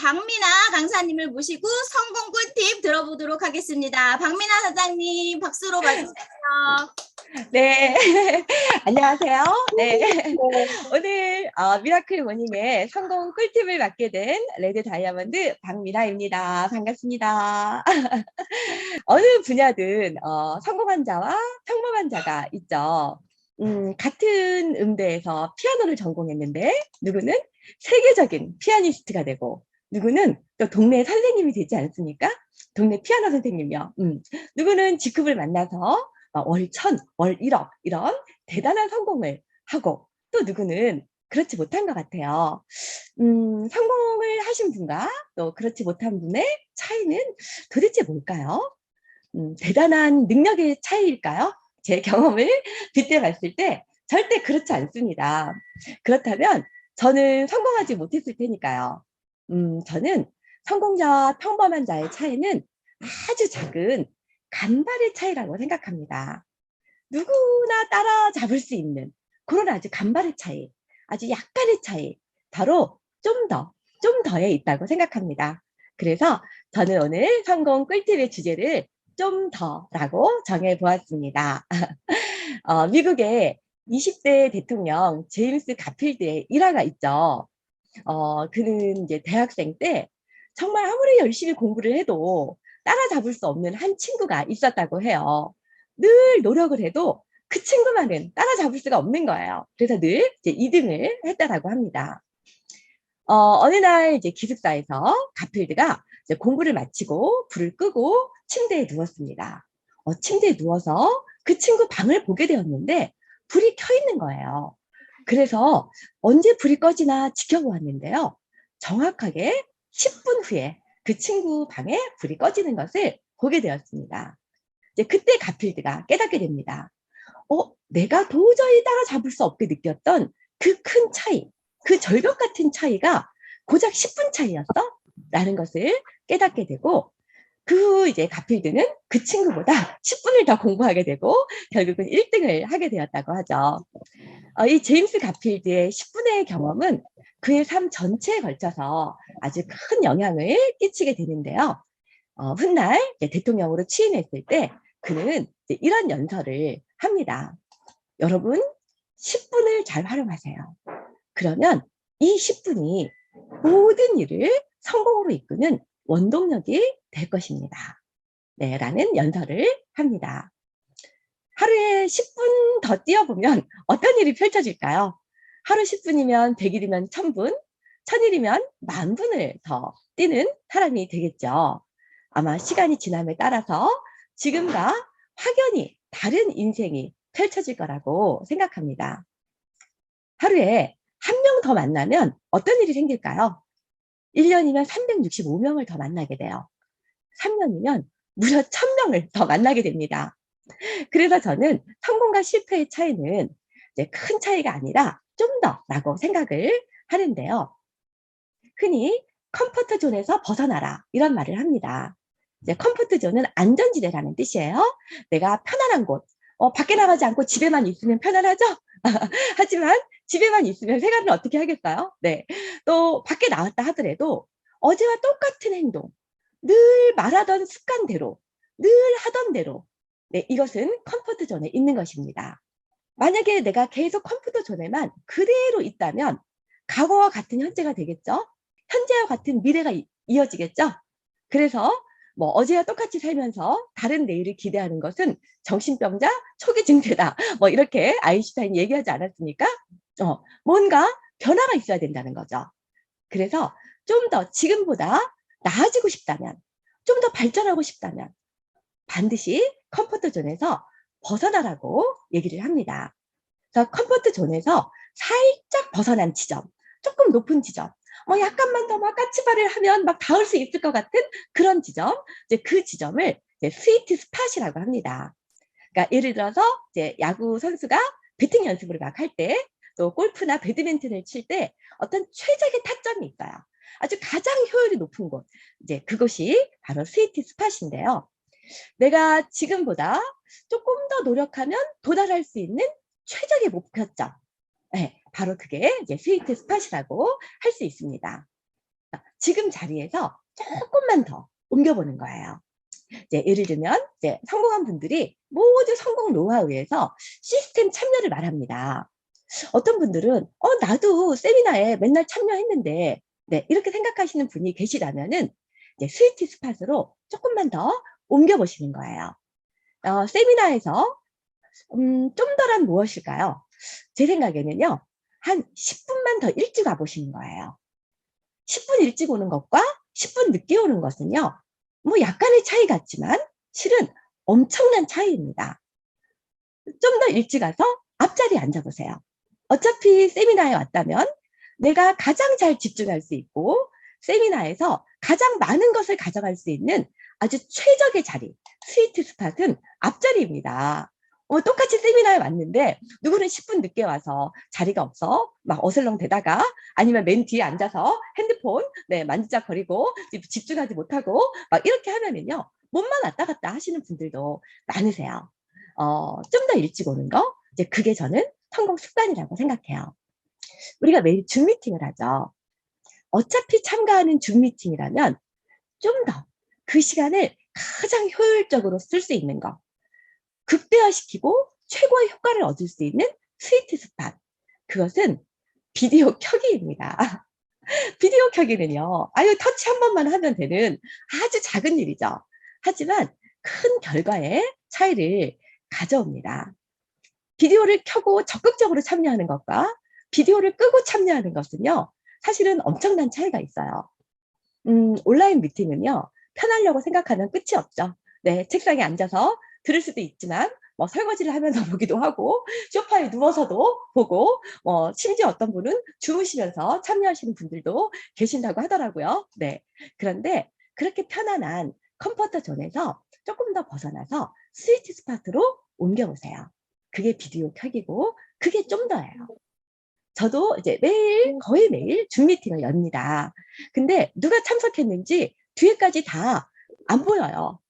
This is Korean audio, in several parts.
박미나 강사님을 모시고 성공 꿀팁 들어보도록 하겠습니다. 박미나 사장님 박수로 맞으세요. 네, 안녕하세요. 네, 네. 오늘 미라클 모닝의 성공 꿀팁을 맡게 된 레드 다이아몬드 박미나입니다. 반갑습니다. 어느 분야든 성공한 자와 평범한 자가 있죠. 같은 음대에서 피아노를 전공했는데 누구는 세계적인 피아니스트가 되고 누구는 또 동네 선생님이 되지 않습니까? 동네 피아노 선생님이요. 누구는 직급을 만나서 월 1000, 월 1억 이런 대단한 성공을 하고 또 누구는 그렇지 못한 것 같아요. 성공을 하신 분과 또 그렇지 못한 분의 차이는 도대체 뭘까요? 대단한 능력의 차이일까요? 제 경험을 빗대 봤을 때 절대 그렇지 않습니다. 그렇다면 저는 성공하지 못했을 테니까요. 저는 성공자와 평범한 자의 차이는 아주 작은 간발의 차이라고 생각합니다. 누구나 따라잡을 수 있는 그런 아주 간발의 차이, 아주 약간의 차이, 바로 좀 더에 있다고 생각합니다. 그래서 저는 오늘 성공 꿀팁의 주제를 좀 더라고 정해보았습니다. 미국의 20대 대통령 제임스 가필드의 일화가 있죠. 그는 이제 대학생 때 정말 아무리 열심히 공부를 해도 따라잡을 수 없는 한 친구가 있었다고 해요. 늘 노력을 해도 그 친구만은 따라잡을 수가 없는 거예요. 그래서 늘 이제 2등을 했다라고 합니다. 어느 날 이제 기숙사에서 가필드가 이제 공부를 마치고 불을 끄고 침대에 누웠습니다. 침대에 누워서 그 친구 방을 보게 되었는데 불이 켜 있는 거예요. 그래서 언제 불이 꺼지나 지켜보았는데요. 정확하게 10분 후에 그 친구 방에 불이 꺼지는 것을 보게 되었습니다. 이제 그때 가필드가 깨닫게 됩니다. 내가 도저히 따라잡을 수 없게 느꼈던 그 큰 차이, 그 절벽 같은 차이가 고작 10분 차이였어? 라는 것을 깨닫게 되고, 그 이제 가필드는 그 친구보다 10분을 더 공부하게 되고, 결국은 1등을 하게 되었다고 하죠. 이 제임스 가필드의 10분의 경험은 그의 삶 전체에 걸쳐서 아주 큰 영향을 끼치게 되는데요. 훗날 대통령으로 취임했을 때 그는 이런 연설을 합니다. 여러분, 10분을 잘 활용하세요. 그러면 이 10분이 모든 일을 성공으로 이끄는 원동력이 될 것입니다. 네, 라는 연설을 합니다. 하루에 10분 더 뛰어보면 어떤 일이 펼쳐질까요? 하루 10분이면 100일이면 1000분, 1000일이면 10,000분을 더 뛰는 사람이 되겠죠. 아마 시간이 지남에 따라서 지금과 확연히 다른 인생이 펼쳐질 거라고 생각합니다. 하루에 한 명 더 만나면 어떤 일이 생길까요? 1년이면 365명을 더 만나게 돼요. 3년이면 무려 1000명을 더 만나게 됩니다. 그래서 저는 성공과 실패의 차이는 이제 큰 차이가 아니라 좀 더라고 생각을 하는데요. 흔히 컴포트 존에서 벗어나라 이런 말을 합니다. 이제 컴포트 존은 안전지대라는 뜻이에요. 내가 편안한 곳, 밖에 나가지 않고 집에만 있으면 편안하죠? 하지만 집에만 있으면 생활을 어떻게 하겠어요? 네. 또 밖에 나왔다 하더라도 어제와 똑같은 행동, 늘 말하던 습관대로, 늘 하던 대로, 네, 이것은 컴포트 존에 있는 것입니다. 만약에 내가 계속 컴포트 존에만 그대로 있다면 과거와 같은 현재가 되겠죠? 현재와 같은 미래가 이어지겠죠? 그래서 뭐 어제와 똑같이 살면서 다른 내일을 기대하는 것은 정신병자 초기 증세다. 뭐 이렇게 아인슈타인이 얘기하지 않았습니까? 뭔가 변화가 있어야 된다는 거죠. 그래서 좀 더 지금보다 나아지고 싶다면, 좀 더 발전하고 싶다면 반드시 컴포트 존에서 벗어나라고 얘기를 합니다. 그래서 컴포트 존에서 살짝 벗어난 지점, 조금 높은 지점, 약간만 더 막 까치발을 하면 막 닿을 수 있을 것 같은 그런 지점, 이제 그 지점을 이제 스위트 스팟이라고 합니다. 그러니까 예를 들어서 이제 야구 선수가 배팅 연습을 막 할 때, 또 골프나 배드민턴을 칠 때 어떤 최적의 타점이 있어요. 아주 가장 효율이 높은 곳, 이제 그것이 바로 스위트 스팟인데요. 내가 지금보다 조금 더 노력하면 도달할 수 있는 최적의 목표점. 네, 바로 그게 이제 스위트 스팟이라고 할 수 있습니다. 지금 자리에서 조금만 더 옮겨보는 거예요. 이제 예를 들면 이제 성공한 분들이 모두 성공 노하우에서 시스템 참여를 말합니다. 어떤 분들은 나도 세미나에 맨날 참여했는데 네, 이렇게 생각하시는 분이 계시다면은 이제 스위트 스팟으로 조금만 더 옮겨보시는 거예요. 세미나에서 좀 더란 무엇일까요? 제 생각에는요. 한 10분만 더 일찍 와보시는 거예요. 10분 일찍 오는 것과 10분 늦게 오는 것은요. 뭐 약간의 차이 같지만 실은 엄청난 차이입니다. 좀 더 일찍 와서 앞자리에 앉아보세요. 어차피 세미나에 왔다면 내가 가장 잘 집중할 수 있고 세미나에서 가장 많은 것을 가져갈 수 있는 아주 최적의 자리, 스위트 스팟은 앞자리입니다. 똑같이 세미나에 왔는데 누구는 10분 늦게 와서 자리가 없어 막 어슬렁 대다가 아니면 맨 뒤에 앉아서 핸드폰 만지작거리고 집중하지 못하고 막 이렇게 하면은요 몸만 왔다 갔다 하시는 분들도 많으세요. 좀 더 일찍 오는 거 이제 그게 저는 성공 습관이라고 생각해요. 우리가 매일 줌 미팅을 하죠. 어차피 참가하는 줌 미팅이라면 좀 더 그 시간을 가장 효율적으로 쓸 수 있는 거 극대화시키고 최고의 효과를 얻을 수 있는 스위트 스팟 그것은 비디오 켜기입니다. 비디오 켜기는요 터치 한 번만 하면 되는 아주 작은 일이죠. 하지만 큰 결과의 차이를 가져옵니다. 비디오를 켜고 적극적으로 참여하는 것과 비디오를 끄고 참여하는 것은요 사실은 엄청난 차이가 있어요. 온라인 미팅은요 편하려고 생각하면 끝이 없죠. 네, 책상에 앉아서 들을 수도 있지만 뭐 설거지를 하면서 보기도 하고 소파에 누워서도 보고 심지어 어떤 분은 주무시면서 참여하시는 분들도 계신다고 하더라고요. 네, 그런데 그렇게 편안한 컴포터 존에서 조금 더 벗어나서 스위트 스팟으로 옮겨보세요. 그게 비디오 켜기고 그게 좀 더예요. 저도 이제 매일 거의 매일 줌 미팅을 엽니다. 근데 누가 참석했는지 뒤에까지 다 안 보여요.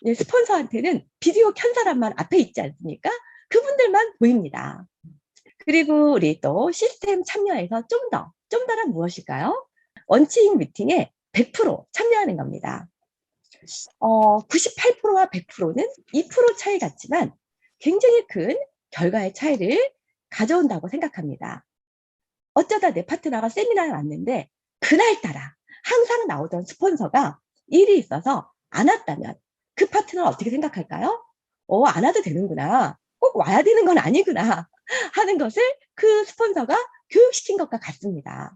스폰서한테는 비디오 켠 사람만 앞에 있지 않습니까? 그분들만 보입니다. 그리고 우리 또 시스템 참여에서 좀 더란 무엇일까요? 원칭 미팅에 100% 참여하는 겁니다. 98%와 100%는 2% 차이 같지만 굉장히 큰 결과의 차이를 가져온다고 생각합니다. 어쩌다 내 파트너가 세미나에 왔는데 그날따라 항상 나오던 스폰서가 일이 있어서 안 왔다면 그 파트너는 어떻게 생각할까요? 안 와도 되는구나. 꼭 와야 되는 건 아니구나 하는 것을 그 스폰서가 교육시킨 것과 같습니다.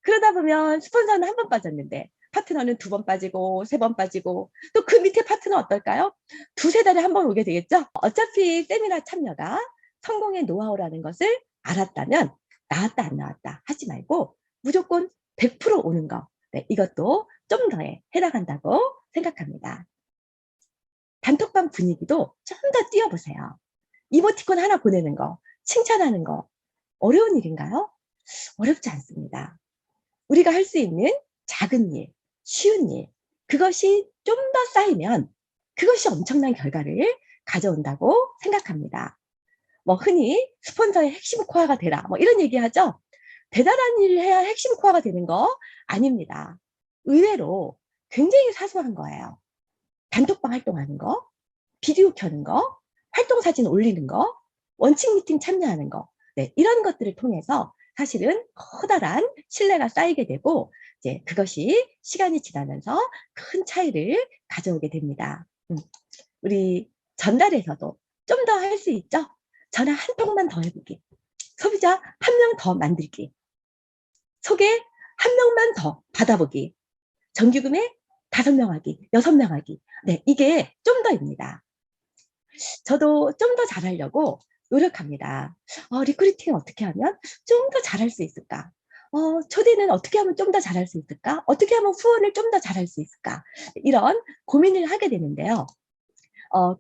그러다 보면 스폰서는 한 번 빠졌는데 파트너는 2번 빠지고 3번 빠지고 또 그 밑에 파트너 어떨까요? 2-3달에 한 번 오게 되겠죠? 어차피 세미나 참여가 성공의 노하우라는 것을 알았다면 나왔다 안 나왔다 하지 말고 무조건 100% 오는 거 이것도 좀 더에 해당한다고 생각합니다. 단톡방 분위기도 좀 더 띄워보세요. 이모티콘 하나 보내는 거, 칭찬하는 거 어려운 일인가요? 어렵지 않습니다. 우리가 할 수 있는 작은 일, 쉬운 일 그것이 좀 더 쌓이면 그것이 엄청난 결과를 가져온다고 생각합니다. 뭐 흔히 스폰서의 핵심 코어가 되라 뭐 이런 얘기하죠. 대단한 일을 해야 핵심 코어가 되는 거 아닙니다. 의외로 굉장히 사소한 거예요. 단톡방 활동하는 거, 비디오 켜는 거, 활동사진 올리는 거, 원칙 미팅 참여하는 거 이런 것들을 통해서 사실은 커다란 신뢰가 쌓이게 되고 이제 그것이 시간이 지나면서 큰 차이를 가져오게 됩니다. 우리 전달에서도 좀 더 할 수 있죠? 전화 한 통만 더 해보기. 소비자 한 명 더 만들기. 소개 한 명만 더 받아보기. 정규금액 5명 하기, 6명 하기. 이게 좀 더입니다. 저도 좀 더 잘하려고 노력합니다. 리크루팅 어떻게 하면 좀 더 잘할 수 있을까? 초대는 어떻게 하면 좀 더 잘할 수 있을까? 어떻게 하면 후원을 좀 더 잘할 수 있을까? 이런 고민을 하게 되는데요.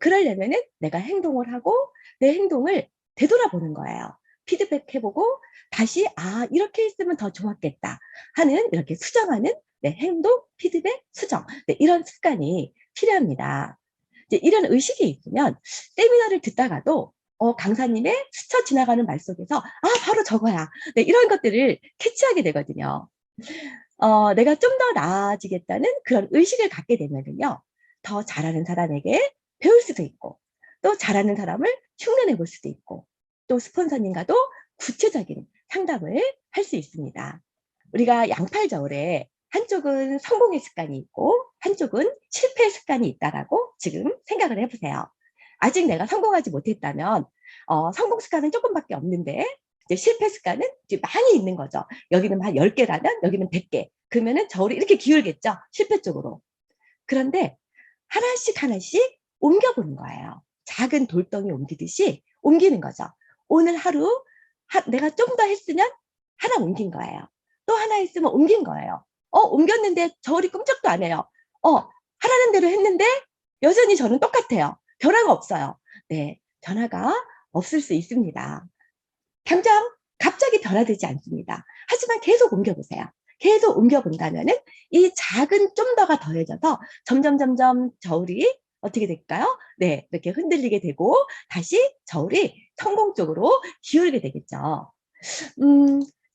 그러려면은 내가 행동을 하고 내 행동을 되돌아보는 거예요. 피드백해보고 다시 이렇게 했으면 더 좋았겠다 하는 이렇게 수정하는 행동, 피드백, 수정 이런 습관이 필요합니다. 이제 이런 의식이 있으면 세미나를 듣다가도 강사님의 스쳐 지나가는 말 속에서 바로 저거야 이런 것들을 캐치하게 되거든요. 내가 좀 더 나아지겠다는 그런 의식을 갖게 되면은요, 더 잘하는 사람에게 배울 수도 있고, 또 잘하는 사람을 흉내내 볼 수도 있고, 또 스폰서님과도 구체적인 상담을 할 수 있습니다. 우리가 양팔저울에 한쪽은 성공의 습관이 있고, 한쪽은 실패의 습관이 있다라고 지금 생각을 해보세요. 아직 내가 성공하지 못했다면, 성공 습관은 조금밖에 없는데, 이제 실패 습관은 이제 많이 있는 거죠. 여기는 한 10개라면 여기는 100개. 그러면은 저울이 이렇게 기울겠죠. 실패 쪽으로. 그런데 하나씩 하나씩 옮겨보는 거예요. 작은 돌덩이 옮기듯이 옮기는 거죠. 오늘 하루 내가 좀 더 했으면 하나 옮긴 거예요. 또 하나 했으면 옮긴 거예요. 옮겼는데 저울이 끔찍도 안 해요. 하라는 대로 했는데 여전히 저는 똑같아요. 변화가 없어요. 네, 변화가 없을 수 있습니다. 당장 갑자기 변화되지 않습니다. 하지만 계속 옮겨보세요. 계속 옮겨본다면은 이 작은 좀 더가 더해져서 점점 저울이 어떻게 될까요? 네, 이렇게 흔들리게 되고 다시 저울이 성공 쪽으로 기울게 되겠죠.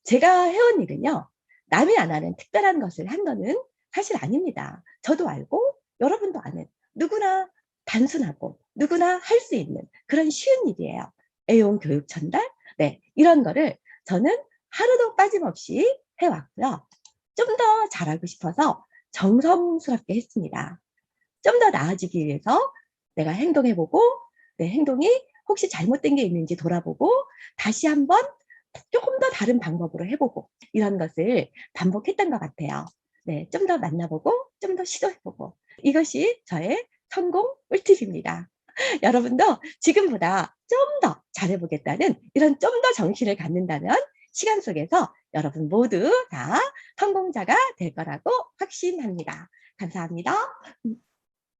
제가 해온 일은요, 남이 안 하는 특별한 것을 한 거는 사실 아닙니다. 저도 알고 여러분도 아는 누구나 단순하고 누구나 할 수 있는 그런 쉬운 일이에요. 애용 교육 전달, 네, 이런 거를 저는 하루도 빠짐없이 해왔고요. 좀 더 잘하고 싶어서 정성스럽게 했습니다. 좀 더 나아지기 위해서 내가 행동해보고 내 행동이 혹시 잘못된 게 있는지 돌아보고 다시 한번 조금 더 다른 방법으로 해보고 이런 것을 반복했던 것 같아요. 네, 좀 더 만나보고 좀 더 시도해보고 이것이 저의 성공 꿀팁입니다. 여러분도 지금보다 좀 더 잘해보겠다는 이런 좀 더 정신을 갖는다면 시간 속에서 여러분 모두 다 성공자가 될 거라고 확신합니다. 감사합니다.